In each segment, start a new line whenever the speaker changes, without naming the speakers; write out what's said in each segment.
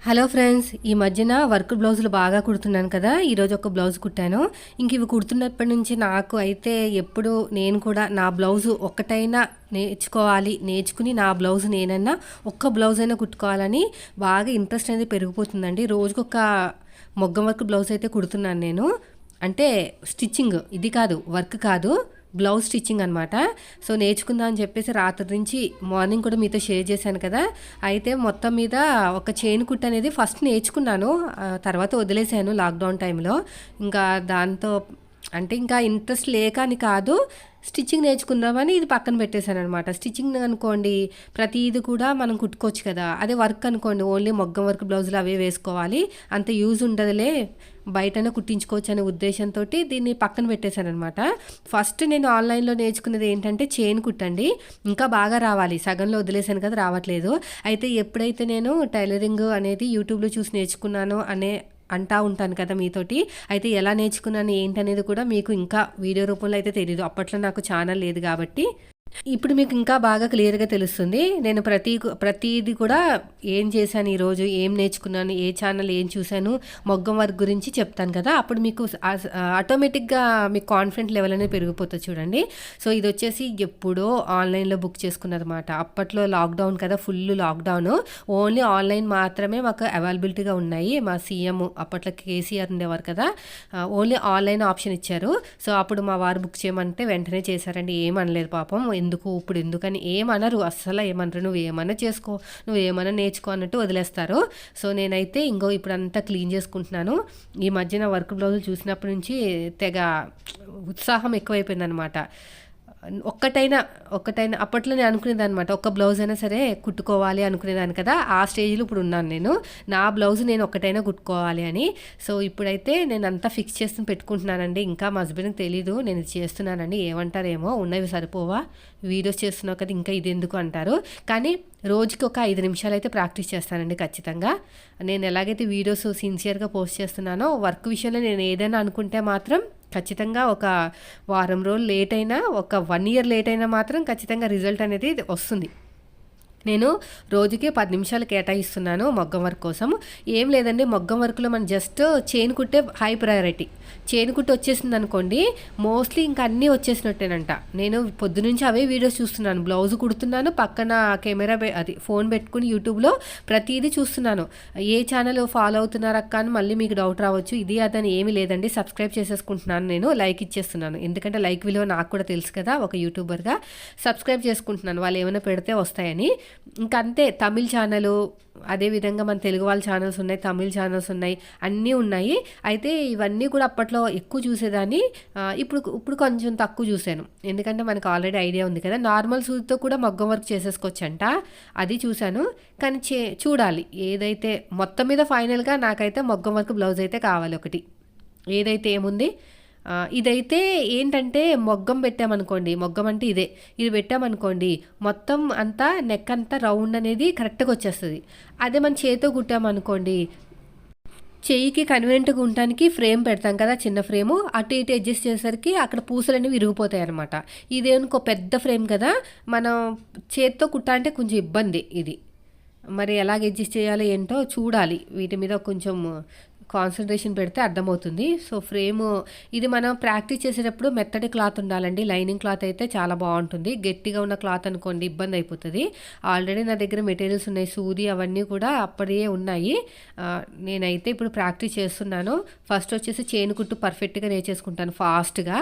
Hello friends, ఈ మధ్యన work బ్లౌజులు బాగా కుడుతున్నాను కదా. ఈరోజు ఒక బ్లౌజ్ కుట్టాను. ఇంక ఇవి కుడుతున్నప్పటి నుంచి నాకు అయితే ఎప్పుడు నేను కూడా నా బ్లౌజు ఒక్కటైనా నేర్చుకుని నా బ్లౌజ్ నేనన్నా ఒక్క బ్లౌజ్ అయినా కుట్టుకోవాలని బాగా ఇంట్రెస్ట్ అనేది పెరిగిపోతుందండి. రోజుకొక మొగ్గం వర్క్ బ్లౌజ్ అయితే కుడుతున్నాను నేను. అంటే స్టిచ్చింగ్ ఇది కాదు, వర్క్ కాదు, బ్లౌజ్ స్టిచ్చింగ్ అనమాట. సో నేర్చుకుందాం అని చెప్పేసి రాత్రి నుంచి మార్నింగ్ కూడా మీతో షేర్ చేశాను కదా. అయితే మొత్తం మీద ఒక చైన్ కుట్టు అనేది ఫస్ట్ నేర్చుకున్నాను, తర్వాత వదిలేశాను లాక్డౌన్ టైంలో. ఇంకా దాంతో అంటే ఇంకా ఇంట్రెస్ట్ లేక అని కాదు, స్టిచ్చింగ్ నేర్చుకుందామని ఇది పక్కన పెట్టేశాను అనమాట. స్టిచ్చింగ్ అనుకోండి ప్రతిది కూడా మనం కుట్టుకోవచ్చు కదా. అదే వర్క్ అనుకోండి ఓన్లీ మొగ్గం వర్క్ బ్లౌజులు అవే వేసుకోవాలి, అంత యూజ్ ఉండదులే, బయటనే కుట్టించుకోవచ్చు అనే ఉద్దేశంతో దీన్ని పక్కన పెట్టేశాను అనమాట. ఫస్ట్ నేను ఆన్లైన్లో నేర్చుకున్నది ఏంటంటే చైన్ కుట్టండి. ఇంకా బాగా రావాలి, సగంలో వదిలేశాను కదా, రావట్లేదు. అయితే ఎప్పుడైతే నేను టైలరింగ్ అనేది యూట్యూబ్లో చూసి నేర్చుకున్నాను అంటా ఉంటాను కదా మీతోటి. అయితే ఎలా నేర్చుకున్నాను ఏంటనేది కూడా మీకు ఇంకా వీడియో రూపంలో అయితే తెలీదు, అప్పట్లో నాకు ఛానల్ లేదు కాబట్టి. ఇప్పుడు మీకు ఇంకా బాగా క్లియర్గా తెలుస్తుంది. నేను ప్రతిది కూడా ఏం చేశాను, ఈరోజు ఏం నేర్చుకున్నాను, ఏ ఛానల్ ఏం చూశాను, మొగ్గం వర్క్ గురించి చెప్తాను కదా. అప్పుడు మీకు ఆటోమేటిక్గా మీకు కాన్ఫిడెంట్ లెవెల్ అనేది పెరిగిపోతుంది చూడండి. సో ఇది వచ్చేసి ఎప్పుడో ఆన్లైన్లో బుక్ చేసుకున్నదన్నమాట. అప్పట్లో లాక్డౌన్ కదా, ఫుల్ లాక్డౌన్, ఓన్లీ ఆన్లైన్ మాత్రమే మాకు అవైలబిలిటీగా ఉన్నాయి. మా సీఎం అప్పట్లో కేసీఆర్ ఉండేవారు కదా, ఓన్లీ ఆన్లైన్ ఆప్షన్ ఇచ్చారు. సో అప్పుడు మా వారు బుక్ చేయమంటే వెంటనే చేశారండి. ఏమనలేదు పాపం, ఎందుకు ఇప్పుడు ఎందుకని ఏమనరు, అస్సలు ఏమనరు. నువ్వు ఏమన్నా చేసుకో, నువ్వు ఏమన్నా నేర్చుకో అన్నట్టు వదిలేస్తారు. సో నేనైతే ఇప్పుడు అంతా క్లీన్ చేసుకుంటున్నాను. ఈ మధ్యన వర్క్ బ్లౌజులు చూసినప్పటి నుంచి తెగ ఉత్సాహం ఎక్కువైపోయింది అనమాట. ఒక్కటైనా అప్పట్లో నేను అనుకునేది అనమాట, ఒక్క బ్లౌజ్ అయినా సరే కుట్టుకోవాలి అనుకునేదాన్ని కదా. ఆ స్టేజ్లో ఇప్పుడు ఉన్నాను నేను, నా బ్లౌజ్ నేను ఒక్కటైనా కుట్టుకోవాలి అని. సో ఇప్పుడైతే నేను అంతా ఫిక్స్ చేసి పెట్టుకుంటున్నానండి. ఇంకా మా హస్బెండ్కి తెలీదు నేను ఇది చేస్తున్నానండి. ఏమంటారేమో, ఉన్నవి సరిపోవా, వీడియోస్ చేస్తున్నావు కదా ఇంకా ఇది ఎందుకు అంటారు. కానీ రోజుకి ఒక 5 నిమిషాలు అయితే ప్రాక్టీస్ చేస్తానండి ఖచ్చితంగా. నేను ఎలాగైతే వీడియోస్ సిన్సియర్గా పోస్ట్ చేస్తున్నానో, వర్క్ విషయంలో నేను ఏదైనా అనుకుంటే మాత్రం ఖచ్చితంగా ఒక వారం రోజులు లేట్ అయినా, ఒక 1 ఇయర్ లేట్ అయినా మాత్రం ఖచ్చితంగా రిజల్ట్ అనేది వస్తుంది. నేను రోజుకి 10 నిమిషాలు కేటాయిస్తున్నాను మొగ్గం వర్క్ కోసం. ఏం లేదండి, మొగ్గం వర్క్లో మనం జస్ట్ చైన్ కుట్టే హై ప్రయారిటీ. చైన్ కుట్టి వచ్చేసింది అనుకోండి, మోస్ట్లీ ఇంకా అన్నీ వచ్చేసినట్టేనంట. నేను పొద్దునుంచి అవే వీడియోస్ చూస్తున్నాను, బ్లౌజ్ కుడుతున్నాను, పక్కన కెమెరా ఫోన్ పెట్టుకుని యూట్యూబ్లో ప్రతిదీ చూస్తున్నాను. ఏ ఛానల్ ఫాలో అవుతున్నారక్క అని మళ్ళీ మీకు డౌట్ రావచ్చు. ఇది అదని ఏమీ లేదండి, సబ్స్క్రైబ్ చేసేసుకుంటున్నాను, నేను లైక్ ఇచ్చేస్తున్నాను. ఎందుకంటే లైక్ విలువ నాకు కూడా తెలుసు కదా, ఒక యూట్యూబర్గా సబ్స్క్రైబ్ చేసుకుంటున్నాను, వాళ్ళు ఏమైనా పెడితే వస్తాయని. ఇంకంతే. తమిళ్ ఛానలు, అదేవిధంగా మన తెలుగు వాళ్ళ ఛానల్స్ ఉన్నాయి, తమిళ్ ఛానల్స్ ఉన్నాయి, అన్నీ ఉన్నాయి. అయితే ఇవన్నీ కూడా అప్పట్లో ఎక్కువ చూసేదాన్ని, ఇప్పుడు కొంచెం తక్కువ చూశాను. ఎందుకంటే మనకు ఆల్రెడీ ఐడియా ఉంది కదా. నార్మల్ సూదితో కూడా మగ్గం వర్క్ చేసేసుకోవచ్చంట, అది చూశాను. కానీ చూడాలి ఏదైతే మొత్తం మీద ఫైనల్గా నాకైతే మగ్గం వర్క్ బ్లౌజ్ అయితే కావాలి ఒకటి. ఏదైతే ఏముంది, ఇదైతే ఏంటంటే మొగ్గం పెట్టామనుకోండి, మొగ్గం అంటే ఇది పెట్టామనుకోండి, మొత్తం అంతా నెక్ అంతా రౌండ్ అనేది కరెక్ట్గా వచ్చేస్తుంది. అదే మన చేతితో కుట్టామనుకోండి, చెయ్యికి కన్వీనియంట్గా ఉండటానికి ఫ్రేమ్ పెడతాం కదా, చిన్న ఫ్రేము, అటు ఇటు అడ్జస్ట్ చేసేసరికి అక్కడ పూసలన్నీ విరిగిపోతాయి అనమాట. ఇదేనుకో పెద్ద ఫ్రేమ్ కదా, మనం చేతితో కుట్ట అంటే కొంచెం ఇబ్బంది. ఇది మరి ఎలాగ అడ్జస్ట్ చేయాలో ఏంటో చూడాలి, వీటి మీద కొంచెం కాన్సన్ట్రేషన్ పెడితే అర్థమవుతుంది. సో ఫ్రేము ఇది మనం ప్రాక్టీస్ చేసేటప్పుడు మెత్తటి క్లాత్ ఉండాలండి, లైనింగ్ క్లాత్ అయితే చాలా బాగుంటుంది. గట్టిగా ఉన్న క్లాత్ అనుకోండి ఇబ్బంది అయిపోతుంది. ఆల్రెడీ నా దగ్గర మెటీరియల్స్ ఉన్నాయి, సూది అవన్నీ కూడా అప్పటియే ఉన్నాయి. నేనైతే ఇప్పుడు ప్రాక్టీస్ చేస్తున్నాను. ఫస్ట్ వచ్చేసి చైన్ కుట్టు పర్ఫెక్ట్గా నేర్చేసుకుంటాను ఫాస్ట్గా.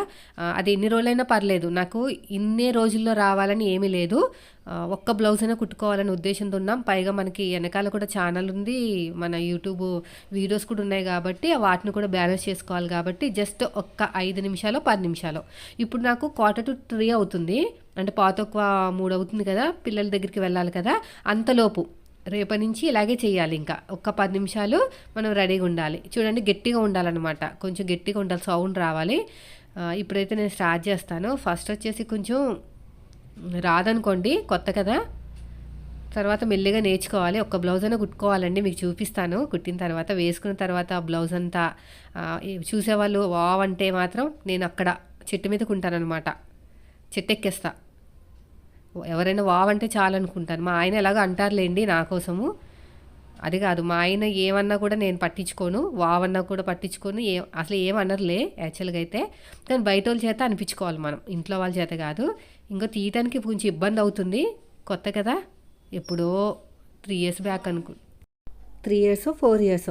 అది ఎన్ని రోజులైనా పర్లేదు, నాకు ఇన్నే రోజుల్లో రావాలని ఏమీ లేదు. ఒక్క బ్లౌజ్ అయినా కుట్టుకోవాలనే ఉద్దేశంతో ఉన్నాం. పైగా మనకి వెనకాల కూడా ఛానల్ ఉంది, మన యూట్యూబ్ వీడియోస్ కూడా ఉన్నాయి కాబట్టి వాటిని కూడా బ్యాలెన్స్ చేసుకోవాలి కాబట్టి జస్ట్ ఒక్క 5 నిమిషాలు 10 నిమిషాలు. ఇప్పుడు నాకు 2:45 అవుతుంది, అంటే పాతొక్క 3 అవుతుంది కదా, పిల్లల దగ్గరికి వెళ్ళాలి కదా. అంతలోపు రేపటి నుంచి ఇలాగే చేయాలి. ఇంకా ఒక్క 10 నిమిషాలు మనం రెడీగా ఉండాలి. చూడండి గట్టిగా ఉండాలన్నమాట, కొంచెం గట్టిగా ఉండాలి, సౌండ్ రావాలి. ఇప్పుడైతే నేను స్టార్ట్ చేస్తాను. ఫస్ట్ వచ్చేసి కొంచెం రాదనుకోండి, కొత్త కదా, తర్వాత మెల్లిగా నేర్చుకోవాలి. ఒక్క బ్లౌజ్ అయినా కుట్టుకోవాలండి, మీకు చూపిస్తాను. కుట్టిన తర్వాత వేసుకున్న తర్వాత ఆ బ్లౌజ్ అంతా చూసేవాళ్ళు వావ్ అంటే మాత్రం నేను అక్కడ చెట్టు మీద కుంటానమాట, చెట్టు ఎక్కేస్తా. ఎవరైనా వావ్ అంటే చాలనుకుంటాను. మా ఆయన ఎలాగో అంటారులేండి నా కోసము, అది కాదు మా ఆయన ఏమన్నా కూడా నేను పట్టించుకోను, వావన్నా కూడా పట్టించుకోను, అసలు ఏమనరులే యాక్చువల్గా అయితే. కానీ బయట వాళ్ళ చేత అనిపించుకోవాలి మనం, ఇంట్లో వాళ్ళ చేత కాదు. ఇంకా తీయటానికి కొంచెం ఇబ్బంది అవుతుంది, కొత్త కదా. ఎప్పుడో 3 years బ్యాక్ 3 years 4 years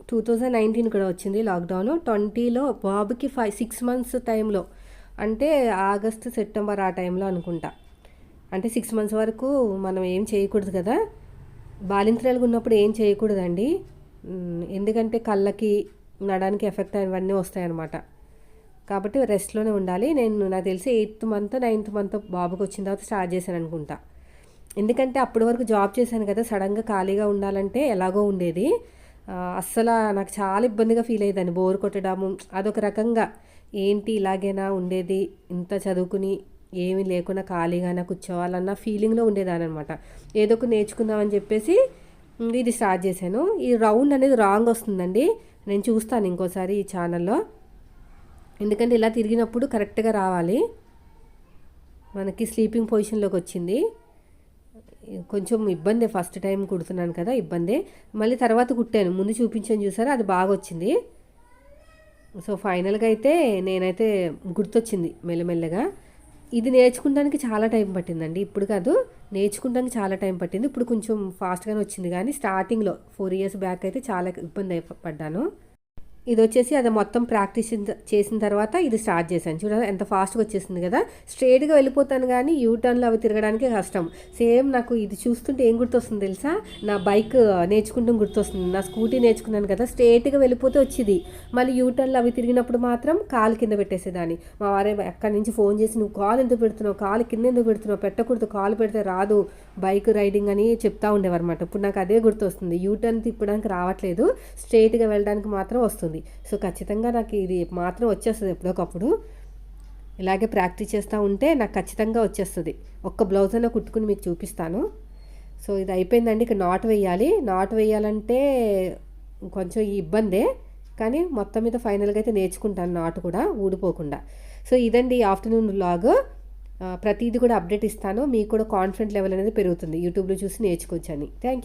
2019 కూడా వచ్చింది లాక్డౌన్. 20లో బాబుకి 6 months టైంలో, అంటే ఆగస్ట్ సెప్టెంబర్ ఆ టైంలో అనుకుంటా. అంటే 6 months వరకు మనం ఏం చేయకూడదు కదా, బాలింత్రాలుగా ఉన్నప్పుడు ఏం చేయకూడదండి. ఎందుకంటే కళ్ళకి నడానికి ఎఫెక్ట్ అవన్నీ వస్తాయన్నమాట. కాబట్టి రెస్ట్లోనే ఉండాలి. నాకు తెలిసి 8th month 9th month బాబుకి వచ్చిన తర్వాత స్టార్ట్ చేశాను అనుకుంటా. ఎందుకంటే అప్పటి వరకు జాబ్ చేశాను కదా, సడన్గా ఖాళీగా ఉండాలంటే ఎలాగో ఉండేది. అస్సలు నాకు చాలా ఇబ్బందిగా ఫీల్ అయ్యేదాన్ని, బోర్ కొట్టడము. అదొక రకంగా ఏంటి ఇలాగైనా ఉండేది, ఇంత చదువుకుని ఏమీ లేకుండా ఖాళీగానే కూర్చోవాలన్న ఫీలింగ్లో ఉండేదాన్ని అనమాట. ఏదో ఒక నేర్చుకుందామని చెప్పేసి ఇది స్టార్ట్ చేశాను. ఈ రౌండ్ అనేది రాంగ్ వస్తుందండి, నేను చూస్తాను ఇంకోసారి ఈ ఛానల్లో. ఎందుకంటే ఇలా తిరిగినప్పుడు కరెక్ట్గా రావాలి. మనకి స్లీపింగ్ పొజిషన్లోకి వచ్చింది. కొంచెం ఇబ్బందే, ఫస్ట్ టైం కుడుతున్నాను కదా, ఇబ్బందే. మళ్ళీ తర్వాత కుట్టాను, ముందు చూపించాను చూసారా, అది బాగా వచ్చింది. సో ఫైనల్గా అయితే నేనైతే గుర్తొచ్చింది మెల్లమెల్లగా. ఇది నేర్చుకోవడానికి చాలా టైం పట్టిందండి, ఇప్పుడు కాదు, నేర్చుకోవడానికి చాలా టైం పట్టింది. ఇప్పుడు కొంచెం ఫాస్ట్గానే వచ్చింది, కానీ స్టార్టింగ్లో 4 years బ్యాక్ అయితే చాలా ఇబ్బంది పడ్డాను. ఇది వచ్చేసి అది మొత్తం ప్రాక్టీస్ చేసిన తర్వాత ఇది స్టార్ట్ చేశాను. చూడండి ఎంత ఫాస్ట్గా వచ్చేసింది కదా. స్ట్రైట్గా వెళ్ళిపోతాను కానీ యూటర్న్లో అవి తిరగడానికి కష్టం. సేమ్ నాకు ఇది చూస్తుంటే ఏం గుర్తొస్తుంది తెలుసా, నా బైక్ నేర్చుకుంటూ గుర్తొస్తుంది. నా స్కూటీ నేర్చుకున్నాను కదా, స్ట్రైట్గా వెళ్ళిపోతే వచ్చేది. మళ్ళీ యూటర్న్లో అవి తిరిగినప్పుడు మాత్రం కాలు కింద పెట్టేసేదాన్ని. మా వారే అక్కడి నుంచి ఫోన్ చేసి, నువ్వు కాలు ఎందుకు పెడుతున్నావు, కాలు కింద ఎందుకు పెడుతున్నావు, పెట్టకూడదు, కాలు పెడితే రాదు బైక్ రైడింగ్ అని చెప్తా ఉండేవారన్నమాట. ఇప్పుడు నాకు అదే గుర్తొస్తుంది, యూటర్న్ తిప్పడానికి రావట్లేదు, స్ట్రైట్గా వెళ్ళడానికి మాత్రం వస్తుంది. సో ఖచ్చితంగా నాకు ఇది మాత్రం వచ్చేస్తుంది ఎప్పుడోకప్పుడు. ఇలాగే ప్రాక్టీస్ చేస్తూ ఉంటే నాకు ఖచ్చితంగా వచ్చేస్తుంది. ఒక్క బ్లౌజ్ అయినా కుట్టుకుని మీకు చూపిస్తాను. సో ఇది అయిపోయిందండి. ఇక నాట్ వేయాలి. నాట్ వేయాలంటే కొంచెం ఇబ్బందే, కానీ మొత్తం మీద ఫైనల్గా అయితే నేర్చుకుంటాను నాటు కూడా ఊడిపోకుండా. సో ఇదండి ఆఫ్టర్నూన్ వ్లాగ్. ప్రతిదీ కూడా అప్డేట్ ఇస్తాను, మీకు కూడా కాన్ఫిడెంట్ లెవెల్ అనేది పెరుగుతుంది, యూట్యూబ్లో చూసి నేర్చుకోవచ్చని. Thank you.